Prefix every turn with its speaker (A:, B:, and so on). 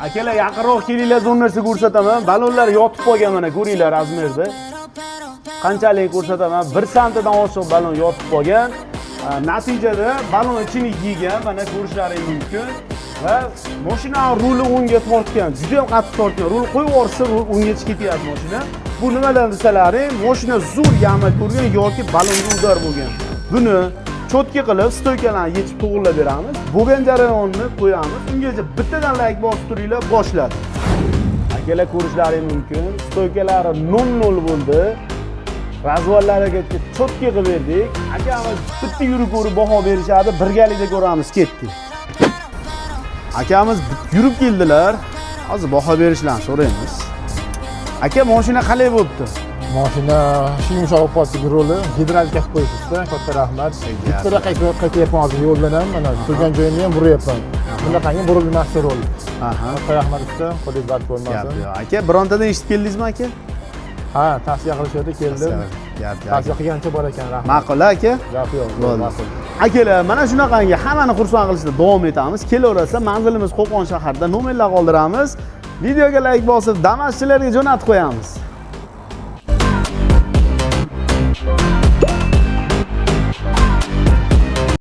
A: Akalar yaqinroq kelinglar, zo'r narsa ko'rsataman. Balonlar yotib qolgan mana ko'ringlar razmerda. Qanchalik ko'rsataman? 1 santidan oshiq balon yotib qolgan. Natijada balon ichini kiygan, mana ko'rishlaringiz mumkin. Va mashina ruli o'ngga tortgan, juda ham qattiq tortgan. Rul qo'yib yuborsa, rul o'nggacha ketyapti mashina. Bu nimadan desalaring, mashina zo'r yama ko'rgan yoki balonga udar bo'lgan. Buni cho'tki qilib, stoykalarni yechib to'g'rilab beramiz. Bo'lgan jarayonni qo'yamiz. Ungacha bittadan like bosib turinglar, boshladi. Akalar ko'rishlaringiz mumkin. Stoykalari 0 bo'ldi. Razvallarga cho'tki qilib berdik. Akamiz bitta yurib ko'rib baho berishadi, birgalikda ko'ramiz, ketdik. Akamiz yurib keldilar. Hozir baho berishlarini so'raymiz. Aka, mashina qalay bo'libdi?
B: Mashina yumshoq qoldi, roli gidravlika qilib qo'yibsiz-da. Katta rahmat. Bitta qaytyapman hozir yo'ldan ham, mana turgan joyimni ham buryapman. Bunaqangi burilmas rol.
A: Aha.
B: Katta rahmat usta, qo'lingiz band bo'lmasin.
A: Aka, birontadan eshitib keldingizmi aka?
B: Ha, tavsiya qilishadi, keldim. Tavsiya qilgancha bor ekan, rahmat.
A: Ma'qul aka?
B: Gap yo'q, ma'qul.
A: Akalar, mana shunaqangi hammani xursand qilishda davom etamiz. Kelaversa, manzilimiz Qo'qon shahrida, nomerlar qoldiramiz. Videoga like bosib, damashchilarga jo'natib qo'yamiz.